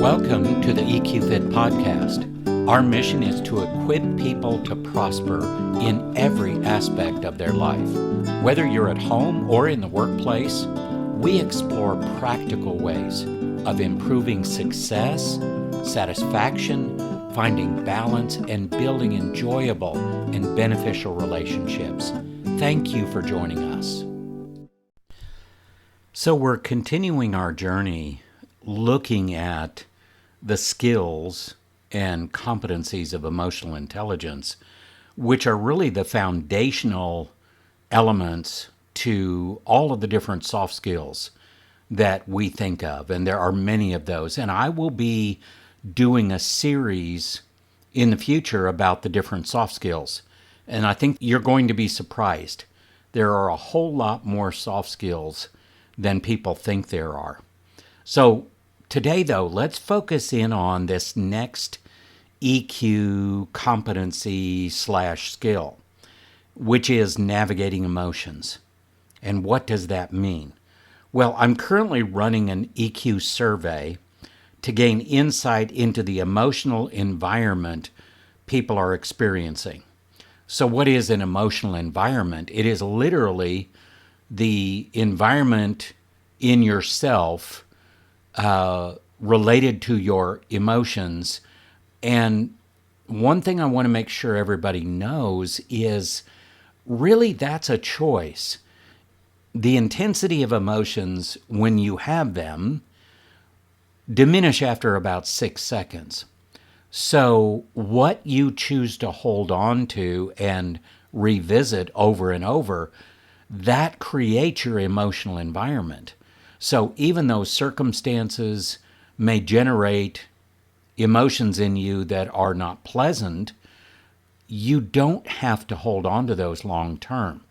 Welcome to the EQ Fit podcast. Our mission is to equip people to prosper in every aspect of their life. Whether you're at home or in the workplace, we explore practical ways of improving success, satisfaction, finding balance, and building enjoyable and beneficial relationships. Thank you for joining us. So we're continuing our journey looking at the skills and competencies of emotional intelligence, which are really the foundational elements to all of the different soft skills that we think of. And there are many of those. And I will be doing a series in the future about the different soft skills. And I think you're going to be surprised. There are a whole lot more soft skills than people think there are. So today, though, let's focus in on this next EQ competency/skill, which is navigating emotions. And what does that mean? Well, I'm currently running an EQ survey to gain insight into the emotional environment people are experiencing. So what is an emotional environment? It is literally the environment in yourself related to your emotions. And one thing I want to make sure everybody knows is really that's a choice. The intensity of emotions when you have them diminish after about 6 seconds. So what you choose to hold on to and revisit over and over, that creates your emotional environment. So even though circumstances may generate emotions in you that are not pleasant, you don't have to hold on to those long term.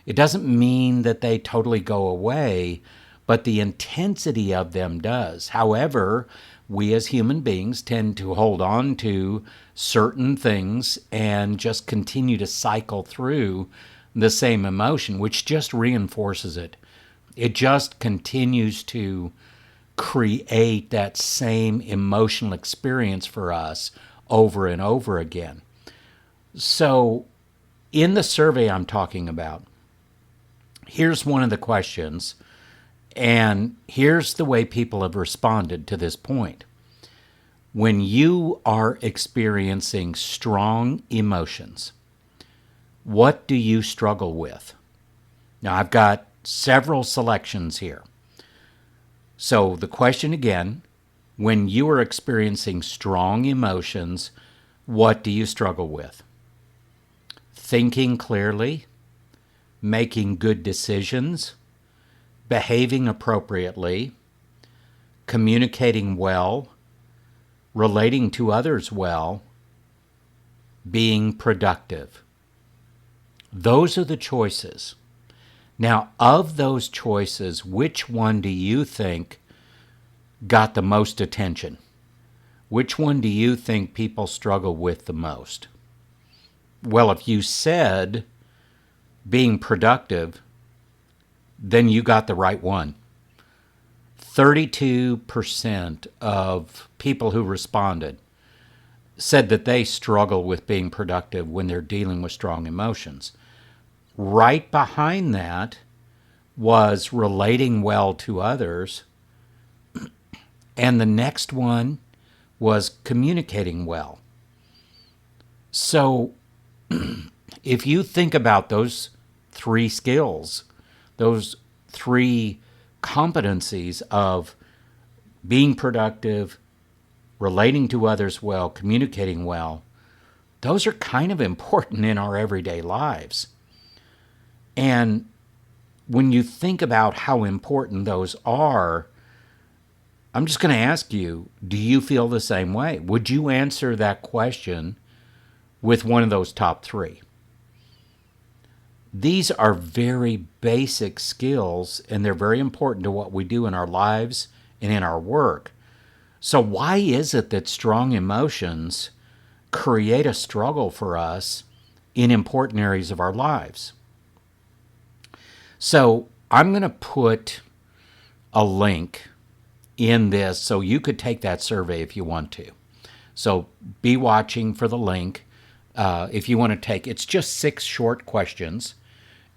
It doesn't mean that they totally go away, but the intensity of them does. However, we as human beings tend to hold on to certain things and just continue to cycle through the same emotion, which just reinforces it. It just continues to create that same emotional experience for us over and over again. So in the survey I'm talking about, here's one of the questions, and here's the way people have responded to this point. When you are experiencing strong emotions, what do you struggle with? Now, I've got several selections here. So the question again, when you are experiencing strong emotions, what do you struggle with? Thinking clearly, making good decisions, behaving appropriately, communicating well, relating to others well, being productive. Those are the choices. Now, of those choices, which one do you think got the most attention? Which one do you think people struggle with the most? Well, if you said being productive, then you got the right one. 32% of people who responded said that they struggle with being productive when they're dealing with strong emotions. Right behind that was relating well to others. And the next one was communicating well. So if you think about those three skills, those three competencies of being productive, relating to others well, communicating well, those are kind of important in our everyday lives. And when you think about how important those are, I'm just going to ask you, do you feel the same way? Would you answer that question with one of those top three? These are very basic skills, and they're very important to what we do in our lives and in our work. So why is it that strong emotions create a struggle for us in important areas of our lives? So I'm going to put a link in this, so you could take that survey if you want to. So be watching for the link if you want to take. It's just 6 short questions,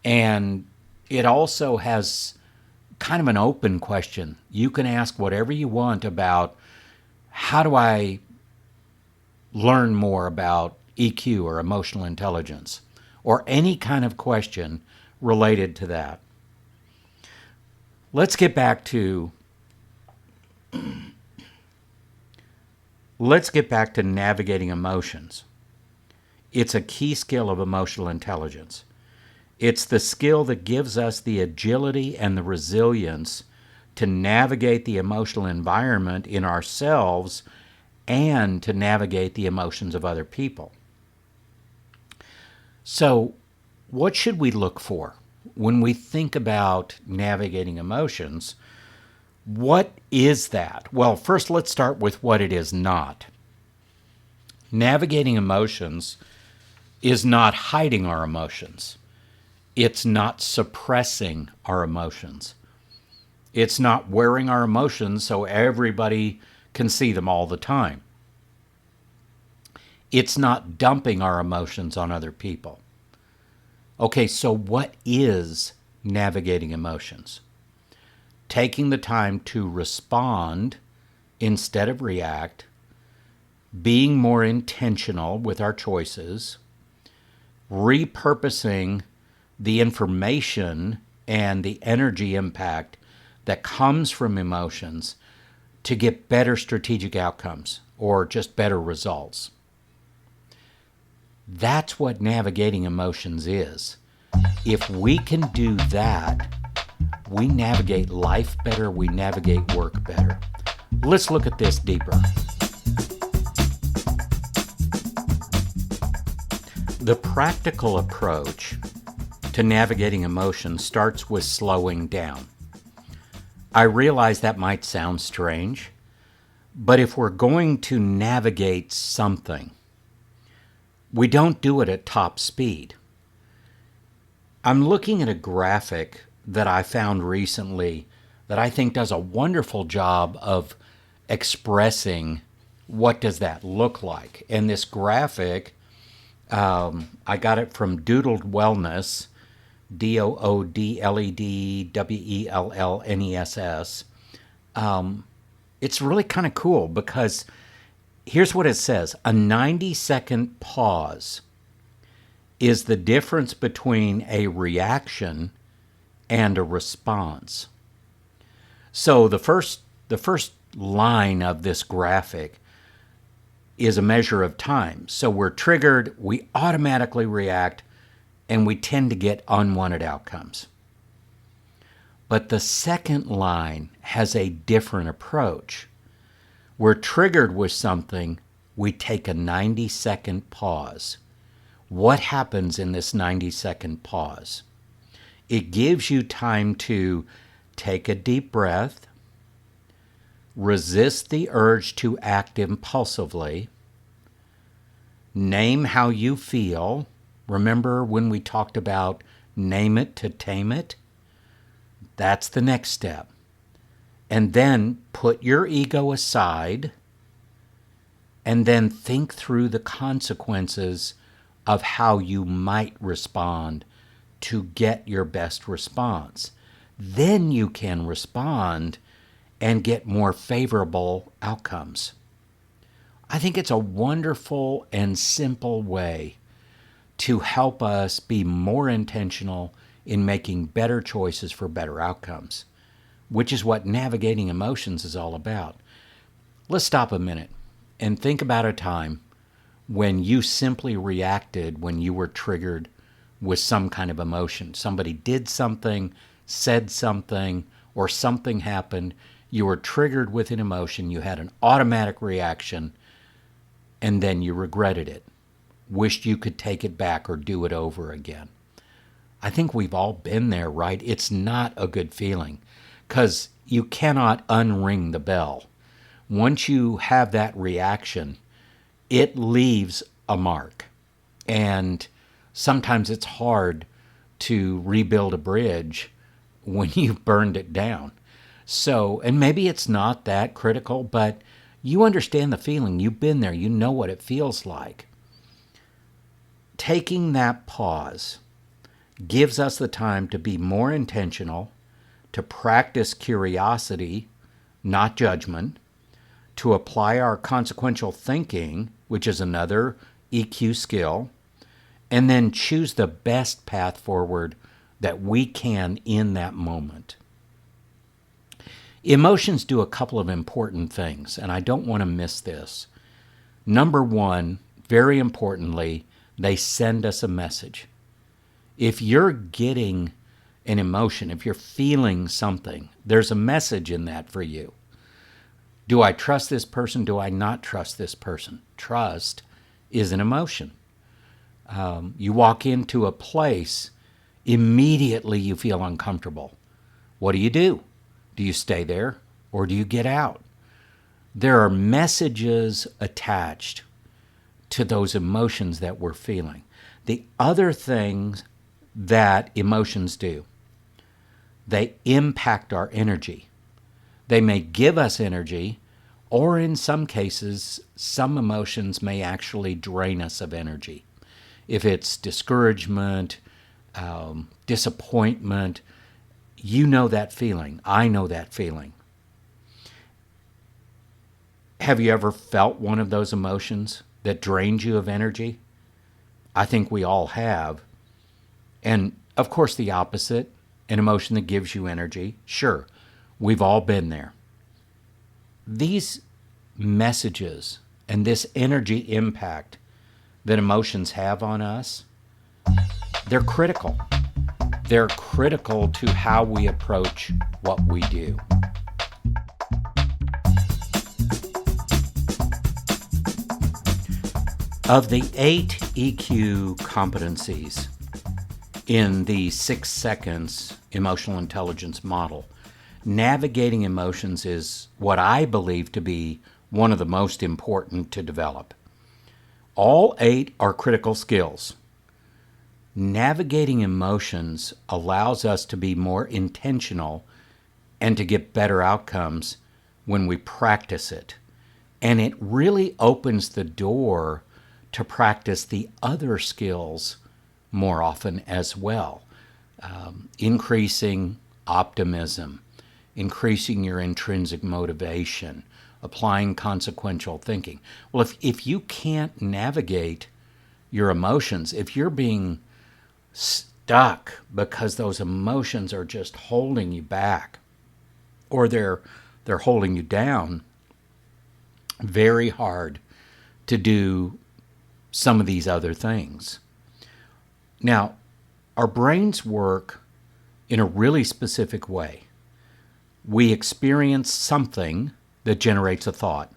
and it also has kind of an open question. You can ask whatever you want about how do I learn more about EQ or emotional intelligence, or any kind of question related to that. Let's get back to navigating emotions. It's a key skill of emotional intelligence. It's the skill that gives us the agility and the resilience to navigate the emotional environment in ourselves and to navigate the emotions of other people. So, what should we look for when we think about navigating emotions? What is that? Well, first let's start with what it is not. Navigating emotions is not hiding our emotions. It's not suppressing our emotions. It's not wearing our emotions so everybody can see them all the time. It's not dumping our emotions on other people. Okay, so what is navigating emotions? Taking the time to respond instead of react, being more intentional with our choices, repurposing the information and the energy impact that comes from emotions to get better strategic outcomes or just better results. That's what navigating emotions is. If we can do that, we navigate life better, we navigate work better. Let's look at this deeper. The practical approach to navigating emotions starts with slowing down. I realize that might sound strange, but if we're going to navigate something, we don't do it at top speed. I'm looking at a graphic that I found recently that I think does a wonderful job of expressing what does that look like. And this graphic, I got it from Doodled Wellness, DOODLEDWELLNESS. It's really kind of cool because here's what it says. A 90-second pause is the difference between a reaction and a response. So the first line of this graphic is a measure of time. So we're triggered, we automatically react, and we tend to get unwanted outcomes. But the second line has a different approach. We're triggered with something, we take a 90-second pause. What happens in this 90-second pause? It gives you time to take a deep breath, resist the urge to act impulsively, name how you feel. Remember when we talked about name it to tame it? That's the next step. And then put your ego aside and then think through the consequences of how you might respond to get your best response. Then you can respond and get more favorable outcomes. I think it's a wonderful and simple way to help us be more intentional in making better choices for better outcomes, which is what navigating emotions is all about. Let's stop a minute and think about a time when you simply reacted when you were triggered with some kind of emotion. Somebody did something, said something, or something happened. You were triggered with an emotion. You had an automatic reaction, and then you regretted it. Wished you could take it back or do it over again. I think we've all been there, right? It's not a good feeling because you cannot unring the bell. Once you have that reaction, it leaves a mark. And sometimes it's hard to rebuild a bridge when you've burned it down. So, and maybe it's not that critical, but you understand the feeling. You've been there. You know what it feels like. Taking that pause gives us the time to be more intentional, to practice curiosity, not judgment, to apply our consequential thinking, which is another EQ skill, and then choose the best path forward that we can in that moment. Emotions do a couple of important things, and I don't want to miss this. Number one, very importantly, they send us a message. If you're getting an emotion, if you're feeling something, there's a message in that for you. Do I trust this person? Do I not trust this person? Trust is an emotion. You walk into a place, immediately you feel uncomfortable. What do? Do you stay there or do you get out? There are messages attached to those emotions that we're feeling. The other things that emotions do, they impact our energy. They may give us energy, or in some cases, some emotions may actually drain us of energy. If it's discouragement, disappointment, you know that feeling. I know that feeling. Have you ever felt one of those emotions that drained you of energy? I think we all have. And of course, the opposite, an emotion that gives you energy. Sure, we've all been there. These messages and this energy impact that emotions have on us, they're critical. They're critical to how we approach what we do. Of the 8 EQ competencies in the 6 seconds emotional intelligence model, navigating emotions is what I believe to be one of the most important to develop. All 8 are critical skills. Navigating emotions allows us to be more intentional and to get better outcomes when we practice it. And it really opens the door to practice the other skills more often as well. Increasing optimism, increasing your intrinsic motivation, applying consequential thinking. Well, if you can't navigate your emotions, if you're being stuck because those emotions are just holding you back, or they're holding you down, very hard to do some of these other things. Now, our brains work in a really specific way. We experience something that generates a thought.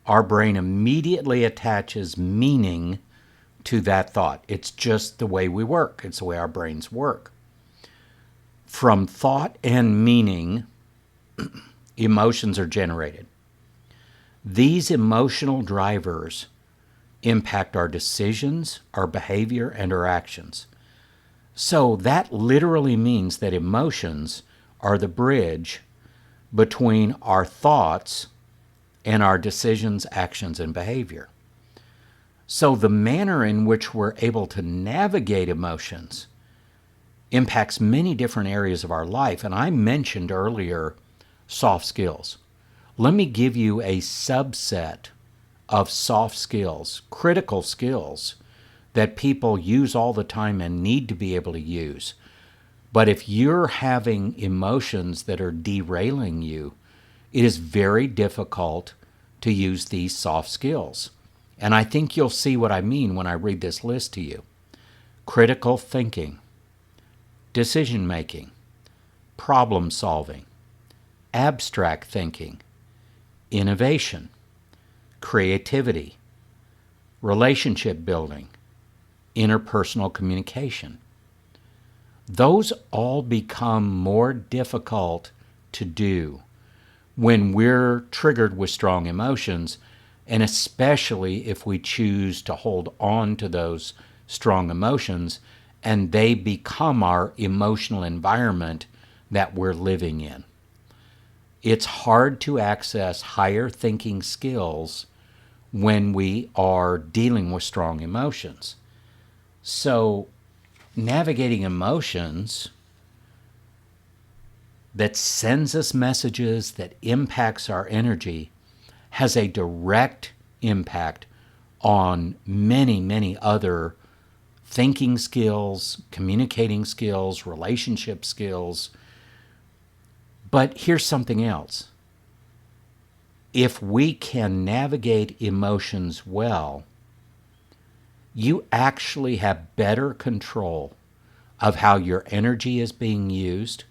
Our brain immediately attaches meaning to that thought. It's just the way we work. It's the way our brains work. From thought and meaning, emotions are generated. These emotional drivers impact our decisions, our behavior, and our actions. So that literally means that emotions are the bridge between our thoughts and our decisions, actions, and behavior. So the manner in which we're able to navigate emotions impacts many different areas of our life. And I mentioned earlier soft skills. Let me give you a subset of soft skills, critical skills that people use all the time and need to be able to use. But if you're having emotions that are derailing you, it is very difficult to use these soft skills. And I think you'll see what I mean when I read this list to you. Critical thinking, decision making, problem solving, abstract thinking, innovation, creativity, relationship building, interpersonal communication. Those all become more difficult to do when we're triggered with strong emotions, and especially if we choose to hold on to those strong emotions and they become our emotional environment that we're living in. It's hard to access higher thinking skills when we are dealing with strong emotions. So, navigating emotions that sends us messages that impacts our energy has a direct impact on many, many other thinking skills, communicating skills, relationship skills. But here's something else. If we can navigate emotions well, you actually have better control of how your energy is being used,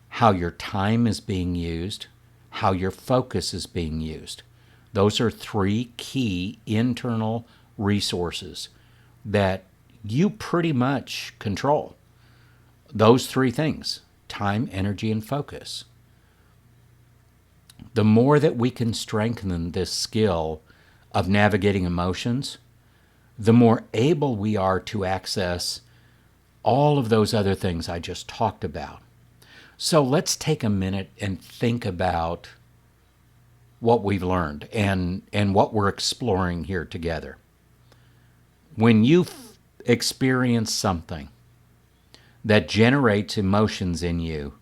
how your time is being used, how your focus is being used. Those are three key internal resources that you pretty much control. Those three things: time, energy, and focus. The more that we can strengthen this skill of navigating emotions, the more able we are to access all of those other things I just talked about. So let's take a minute and think about what we've learned and what we're exploring here together. When you experience something that generates emotions in you,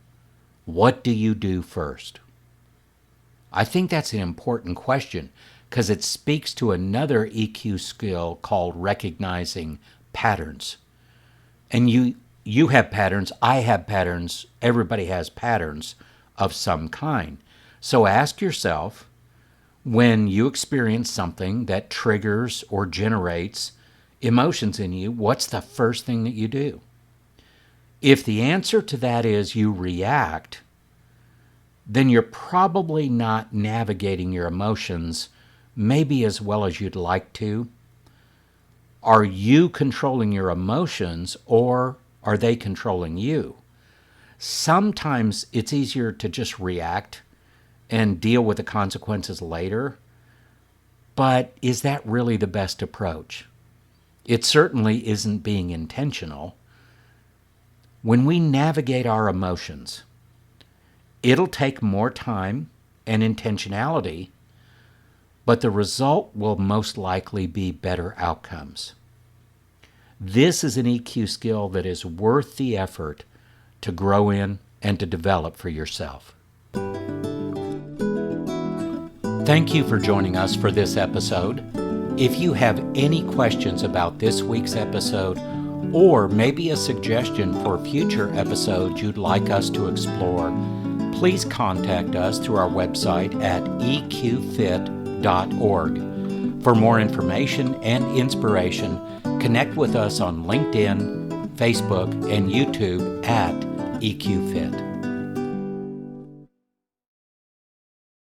what do you do first? I think that's an important question because it speaks to another EQ skill called recognizing patterns. And you have patterns, I have patterns, everybody has patterns of some kind. So ask yourself, when you experience something that triggers or generates emotions in you, what's the first thing that you do? If the answer to that is you react, then you're probably not navigating your emotions maybe as well as you'd like to. Are you controlling your emotions, or are they controlling you? Sometimes it's easier to just react and deal with the consequences later, but is that really the best approach? It certainly isn't being intentional. When we navigate our emotions, it'll take more time and intentionality, but the result will most likely be better outcomes. This is an EQ skill that is worth the effort to grow in and to develop for yourself. Thank you for joining us for this episode. If you have any questions about this week's episode, or maybe a suggestion for future episodes you'd like us to explore, please contact us through our website at eqfit.org. For more information and inspiration, connect with us on LinkedIn, Facebook, and YouTube at EQFit.